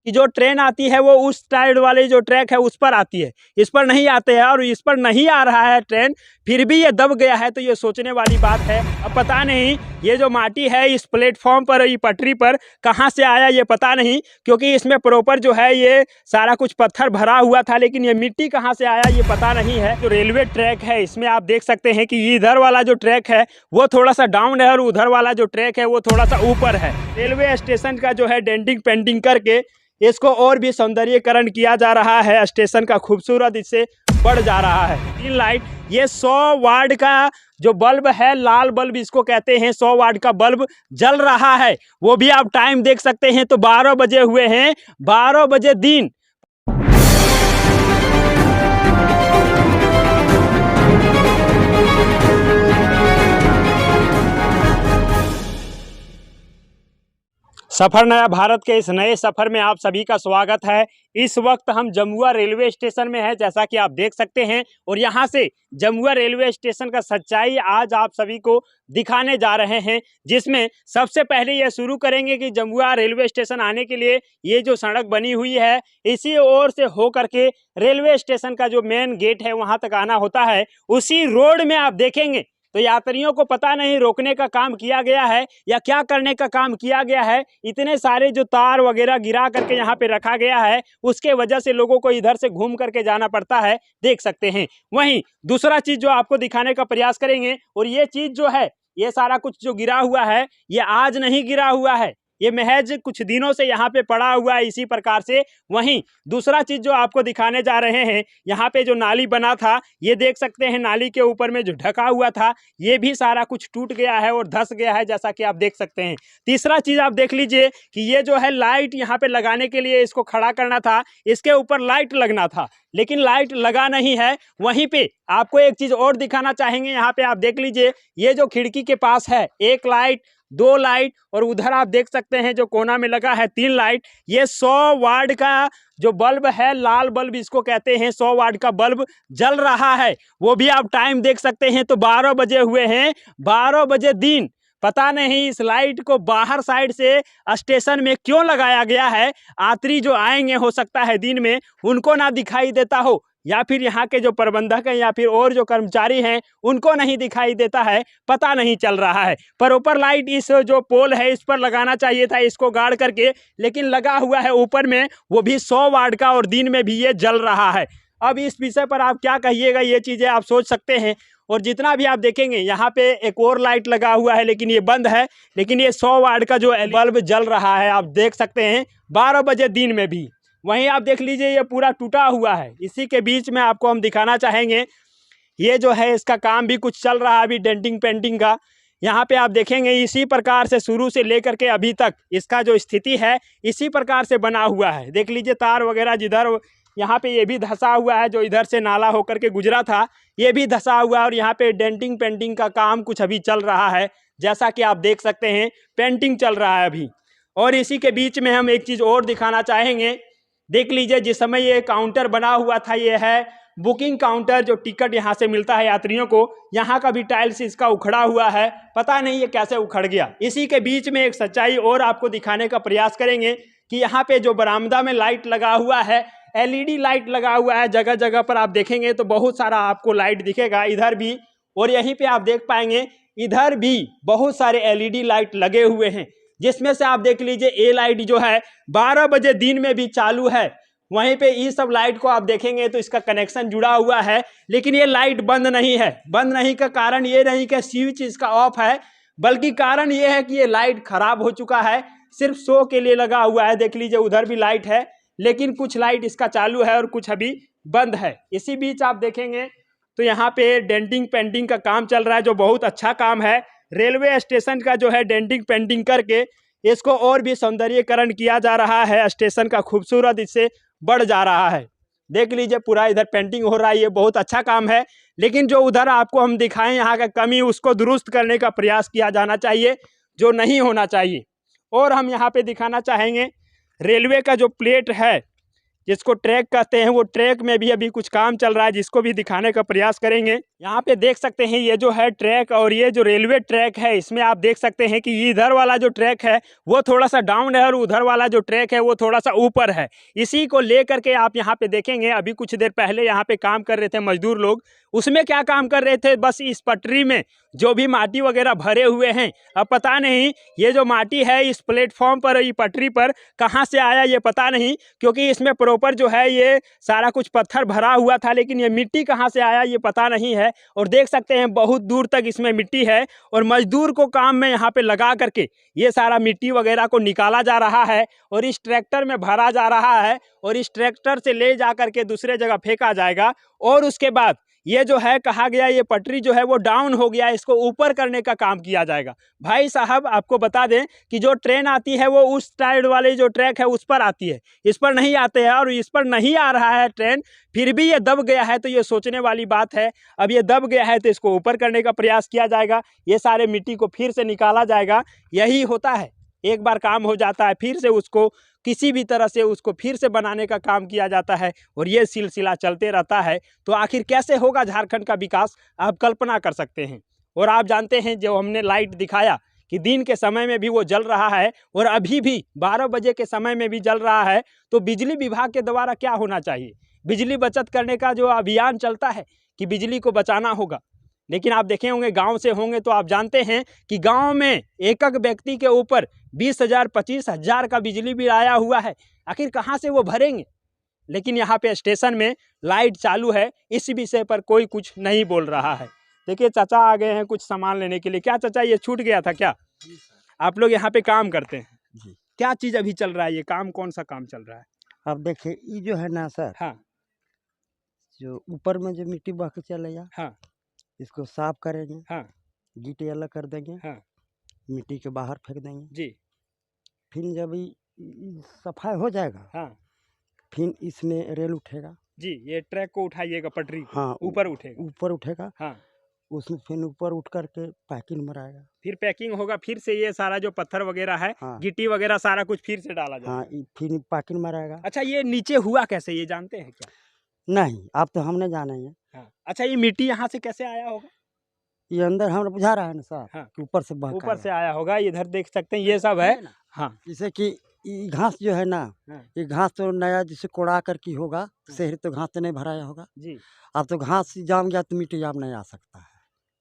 कि जो ट्रेन आती है वो उस साइड वाले जो ट्रैक है उस पर आती है, इस पर नहीं आते हैं और इस पर नहीं आ रहा है ट्रेन, फिर भी ये दब गया है। तो ये सोचने वाली बात है। अब पता नहीं ये जो माटी है इस प्लेटफॉर्म पर, ये पटरी पर कहाँ से आया ये पता नहीं, क्योंकि इसमें प्रॉपर जो है ये सारा कुछ पत्थर भरा हुआ था, लेकिन ये मिट्टी कहाँ से आया ये पता नहीं है। जो रेलवे ट्रैक है इसमें आप देख सकते हैं कि इधर वाला जो ट्रैक है वो थोड़ा सा डाउन है और उधर वाला जो ट्रैक है वो थोड़ा सा ऊपर है। रेलवे स्टेशन का जो है डेंटिंग पेंटिंग करके इसको और भी सौंदर्यीकरण किया जा रहा है। स्टेशन का खूबसूरत इससे बढ़ जा रहा है। 3 लाइट, ये 100 वाट का जो बल्ब है, लाल बल्ब इसको कहते हैं, 100 वाट का बल्ब जल रहा है। वो भी आप टाइम देख सकते हैं तो 12 बजे हुए हैं, 12 बजे दिन। सफर नया भारत के इस नए सफर में आप सभी का स्वागत है। इस वक्त हम जमुआ रेलवे स्टेशन में हैं, जैसा कि आप देख सकते हैं, और यहाँ से जमुआ रेलवे स्टेशन का सच्चाई आज आप सभी को दिखाने जा रहे हैं। जिसमें सबसे पहले ये शुरू करेंगे कि जमुआ रेलवे स्टेशन आने के लिए ये जो सड़क बनी हुई है इसी ओर से हो करके रेलवे स्टेशन का जो मेन गेट है वहाँ तक आना होता है। उसी रोड में आप देखेंगे तो यात्रियों को पता नहीं रोकने का काम किया गया है या क्या करने का काम किया गया है। इतने सारे जो तार वगैरह गिरा करके यहाँ पे रखा गया है, उसके वजह से लोगों को इधर से घूम करके जाना पड़ता है, देख सकते हैं। वहीं दूसरा चीज जो आपको दिखाने का प्रयास करेंगे, और ये चीज जो है ये सारा कुछ जो गिरा हुआ है ये आज नहीं गिरा हुआ है, ये महज कुछ दिनों से यहाँ पे पड़ा हुआ है इसी प्रकार से। वहीं दूसरा चीज जो आपको दिखाने जा रहे हैं, यहाँ पे जो नाली बना था ये देख सकते हैं, नाली के ऊपर में जो ढका हुआ था ये भी सारा कुछ टूट गया है और धंस गया है, जैसा कि आप देख सकते हैं। तीसरा चीज आप देख लीजिए कि ये जो है लाइट यहाँ पे लगाने के लिए इसको खड़ा करना था, इसके ऊपर लाइट लगना था, लेकिन लाइट लगा नहीं है। वहीं पे आपको एक चीज और दिखाना चाहेंगे, यहाँ पे आप देख लीजिए ये जो खिड़की के पास है 1 लाइट, 2 लाइट, और उधर आप देख सकते हैं जो कोना में लगा है 3 लाइट। ये 100 वाट का जो बल्ब है, लाल बल्ब इसको कहते हैं, 100 वाट का बल्ब जल रहा है। वो भी आप टाइम देख सकते हैं तो 12 बजे हुए हैं, 12 बजे दिन। पता नहीं इस लाइट को बाहर साइड से स्टेशन में क्यों लगाया गया है। यात्री जो आएंगे हो सकता है दिन में उनको ना दिखाई देता हो, या फिर यहाँ के जो प्रबंधक हैं या फिर और जो कर्मचारी हैं उनको नहीं दिखाई देता है, पता नहीं चल रहा है। पर ऊपर लाइट इस जो पोल है इस पर लगाना चाहिए था इसको गाड़ करके, लेकिन लगा हुआ है ऊपर में, वो भी 100 वाट का, और दिन में भी ये जल रहा है। अब इस विषय पर आप क्या कहिएगा, ये चीज़ें आप सोच सकते हैं। और जितना भी आप देखेंगे यहाँ पे एक और लाइट लगा हुआ है लेकिन ये बंद है, लेकिन ये 100 वाट का जो बल्ब जल रहा है आप देख सकते हैं 12 बजे दिन में भी। वहीं आप देख लीजिए ये पूरा टूटा हुआ है। इसी के बीच में आपको हम दिखाना चाहेंगे, ये जो है इसका काम भी कुछ चल रहा है अभी डेंटिंग पेंटिंग का। यहाँ पे आप देखेंगे इसी प्रकार से शुरू से लेकर के अभी तक इसका जो स्थिति है इसी प्रकार से बना हुआ है। देख लीजिए तार वगैरह जिधर यहाँ पे ये भी धंसा हुआ है, जो इधर से नाला होकर के गुजरा था ये भी धंसा हुआ है, और यहाँ पे डेंटिंग पेंटिंग का काम कुछ अभी चल रहा है, जैसा कि आप देख सकते हैं पेंटिंग चल रहा है अभी। और इसी के बीच में हम एक चीज़ और दिखाना चाहेंगे, देख लीजिए जिस समय ये काउंटर बना हुआ था ये है बुकिंग काउंटर, जो टिकट यहाँ से मिलता है यात्रियों को, यहाँ का भी टाइल्स इसका उखड़ा हुआ है, पता नहीं ये कैसे उखड़ गया। इसी के बीच में एक सच्चाई और आपको दिखाने का प्रयास करेंगे कि यहाँ पे जो बरामदा में लाइट लगा हुआ है, एलईडी लाइट लगा हुआ है, जगह जगह पर आप देखेंगे तो बहुत सारा आपको लाइट दिखेगा, इधर भी, और यहीं पे आप देख पाएंगे इधर भी बहुत सारे एलईडी लाइट लगे हुए हैं, जिसमें से आप देख लीजिए ए लाइट जो है 12 बजे दिन में भी चालू है। वहीं पे ये सब लाइट को आप देखेंगे तो इसका कनेक्शन जुड़ा हुआ है, लेकिन ये लाइट बंद नहीं है। बंद नहीं का कारण ये नहीं कि स्विच इसका ऑफ है, बल्कि कारण ये है कि ये लाइट खराब हो चुका है, सिर्फ शो के लिए लगा हुआ है। देख लीजिए उधर भी लाइट है, लेकिन कुछ लाइट इसका चालू है और कुछ अभी बंद है। इसी बीच आप देखेंगे तो यहाँ पे डेंटिंग पेंटिंग का काम चल रहा है, जो बहुत अच्छा काम है। रेलवे स्टेशन का जो है डेंटिंग पेंटिंग करके इसको और भी सौंदर्यीकरण किया जा रहा है, स्टेशन का खूबसूरत इससे बढ़ जा रहा है। देख लीजिए पूरा इधर पेंटिंग हो रहा है, ये बहुत अच्छा काम है, लेकिन जो उधर आपको हम दिखाएं यहाँ का कमी, उसको दुरुस्त करने का प्रयास किया जाना चाहिए, जो नहीं होना चाहिए। और हम यहाँ पे दिखाना चाहेंगे रेलवे का जो प्लेट है जिसको ट्रैक कहते हैं, वो ट्रैक में भी अभी कुछ काम चल रहा है, जिसको भी दिखाने का प्रयास करेंगे। यहाँ पे देख सकते हैं ये जो है ट्रैक और ये जो रेलवे ट्रैक है इसमें आप देख सकते हैं कि इधर वाला जो ट्रैक है वो थोड़ा सा डाउन है और उधर वाला जो ट्रैक है वो थोड़ा सा ऊपर है। इसी को लेकर के आप यहाँ पे देखेंगे अभी कुछ देर पहले यहाँ पे काम कर रहे थे मजदूर लोग, उसमें क्या काम कर रहे थे, बस इस पटरी में जो भी माटी वगैरह भरे हुए हैं, अब पता नहीं ये जो माटी है इस प्लेटफॉर्म पर, ये पटरी पर कहाँ से आया ये पता नहीं, क्योंकि इसमें प्रॉपर जो है ये सारा कुछ पत्थर भरा हुआ था, लेकिन ये मिट्टी कहाँ से आया ये पता नहीं है। और देख सकते हैं बहुत दूर तक इसमें मिट्टी है और मजदूर को काम में यहाँ पे लगा करके ये सारा मिट्टी वगैरह को निकाला जा रहा है और इस ट्रैक्टर में भरा जा रहा है और इस ट्रैक्टर से ले जा करके दूसरे जगह फेंका जाएगा। और उसके बाद ये जो है कहा गया ये पटरी जो है वो डाउन हो गया, इसको ऊपर करने का काम किया जाएगा। भाई साहब आपको बता दें कि जो ट्रेन आती है वो उस साइड वाले जो ट्रैक है उस पर आती है, इस पर नहीं आते हैं और इस पर नहीं आ रहा है ट्रेन, फिर भी ये दब गया है, तो ये सोचने वाली बात है। अब ये दब गया है तो इसको ऊपर करने का प्रयास किया जाएगा, ये सारे मिट्टी को फिर से निकाला जाएगा। यही होता है, एक बार काम हो जाता है फिर से उसको किसी भी तरह से उसको फिर से बनाने का काम किया जाता है और ये सिलसिला चलते रहता है। तो आखिर कैसे होगा झारखंड का विकास, आप कल्पना कर सकते हैं। और आप जानते हैं जो हमने लाइट दिखाया कि दिन के समय में भी वो जल रहा है और अभी भी 12 बजे के समय में भी जल रहा है, तो बिजली विभाग के द्वारा क्या होना चाहिए, बिजली बचत करने का जो अभियान चलता है कि बिजली को बचाना होगा, लेकिन आप देखे होंगे गांव से होंगे तो आप जानते हैं कि गांव में एक व्यक्ति के ऊपर 20,000 25,000 का बिजली बिल आया हुआ है, आखिर कहां से वो भरेंगे। लेकिन यहाँ पे स्टेशन में लाइट चालू है, इस विषय पर कोई कुछ नहीं बोल रहा है। देखिए चाचा आ गए हैं कुछ सामान लेने के लिए। क्या चाचा ये छूट गया था क्या? आप लोग यहाँ पे काम करते हैं जी। क्या चीज अभी चल रहा है, ये काम कौन सा काम चल रहा है? अब देखिए ये जो है ना सर, हाँ जो ऊपर में जो मिट्टी बह के चलेगा, हाँ इसको साफ करेंगे, हाँ गिट्टी अलग कर देंगे, हाँ मिट्टी के बाहर फेंक देंगे। जी फिर जब ये सफाई हो जाएगा, हाँ फिर इसमें रेल उठेगा जी, ये ट्रैक को उठाइएगा, पटरी को हाँ ऊपर उठेगा। ऊपर उठेगा, हाँ उसमें फिर ऊपर उठ करके पैकिंग मराएगा। फिर पैकिंग होगा, फिर से ये सारा जो पत्थर वगैरह है हाँ गिट्टी वगैरह सारा कुछ फिर से डाला जाएगा। हाँ फिर पैकिंग मराएगा। अच्छा ये नीचे हुआ कैसे ये जानते हैं क्या? नहीं अब तो हमने जाना ही है। हाँ अच्छा ये मिट्टी यहाँ से कैसे आया होगा? ये अंदर हमें बुझा रहा है ना सर, हाँ कि ऊपर से बह के ऊपर से आएगा। आया होगा, इधर देख सकते हैं ये सब है। हाँ जैसे कि ये घास जो है ना, हाँ ये घास तो नया जैसे कोड़ा कर की होगा, शहर तो घास तो नहीं भराया होगा। जी, अब तो घास जाम गया तो मिट्टी अब नहीं आ सकता है,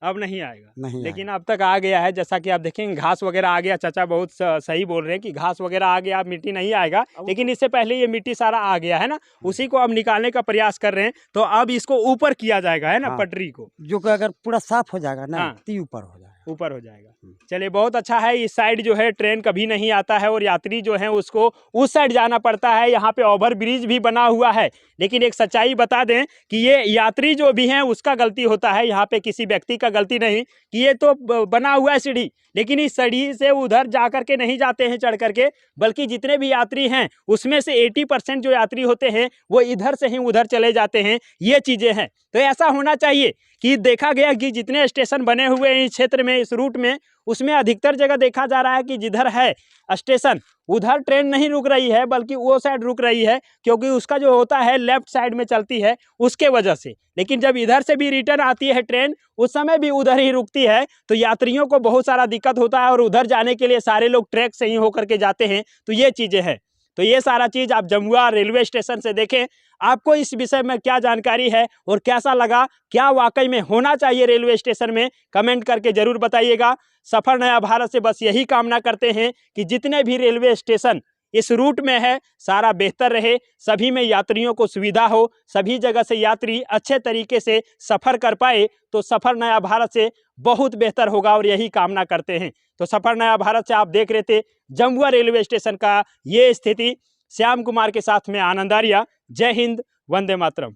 अब नहीं आएगा, नहीं लेकिन आएगा। अब तक आ गया है। जैसा कि आप देखेंगे घास वगैरह आ गया, चाचा बहुत सही बोल रहे हैं कि घास वगैरह आ गया, अब मिट्टी नहीं आएगा, लेकिन इससे पहले ये मिट्टी सारा आ गया है ना, उसी को अब निकालने का प्रयास कर रहे हैं। तो अब इसको ऊपर किया जाएगा है ना, हाँ। पटरी को जो कि अगर पूरा साफ हो जाएगा ना, हाँ। तो ऊपर हो जाएगा, ऊपर हो जाएगा। चलिए बहुत अच्छा है। इस साइड जो है ट्रेन कभी नहीं आता है और यात्री जो है उसको उस साइड जाना पड़ता है। यहाँ पे ओवर ब्रिज भी बना हुआ है, लेकिन एक सच्चाई बता दें कि ये यात्री जो भी हैं उसका गलती होता है, यहाँ पे किसी व्यक्ति का गलती नहीं कि ये तो बना हुआ है सीढ़ी, लेकिन इस सीढ़ी से उधर जा करके नहीं जाते हैं चढ़ करके, बल्कि जितने भी यात्री हैं उसमें से 80% जो यात्री होते हैं वो इधर से ही उधर चले जाते हैं। ये चीज़ें हैं, तो ऐसा होना चाहिए कि देखा गया कि जितने स्टेशन बने हुए हैं इस क्षेत्र में, इस रूट में, उसमें अधिकतर जगह देखा जा रहा है कि जिधर है स्टेशन उधर ट्रेन नहीं रुक रही है, बल्कि वो साइड रुक रही है, क्योंकि उसका जो होता है लेफ्ट साइड में चलती है उसके वजह से। लेकिन जब इधर से भी रिटर्न आती है ट्रेन उस समय भी उधर ही रुकती है, तो यात्रियों को बहुत सारा दिक्कत होता है और उधर जाने के लिए सारे लोग ट्रैक से ही होकर के जाते हैं। तो ये चीज़ें हैं, तो ये सारा चीज़ आप जमुआ रेलवे स्टेशन से देखें। आपको इस विषय में क्या जानकारी है और कैसा लगा, क्या वाकई में होना चाहिए रेलवे स्टेशन में, कमेंट करके जरूर बताइएगा। सफर नया भारत से बस यही कामना करते हैं कि जितने भी रेलवे स्टेशन इस रूट में है सारा बेहतर रहे, सभी में यात्रियों को सुविधा हो, सभी जगह से यात्री अच्छे तरीके से सफ़र कर पाए, तो सफर नया भारत से बहुत बेहतर होगा और यही कामना करते हैं। तो सफर नया भारत से आप देख रहे थे जमुआ रेलवे स्टेशन का ये स्थिति। श्याम कुमार के साथ में आनंद आर्या। जय हिंद, वंदे मातरम।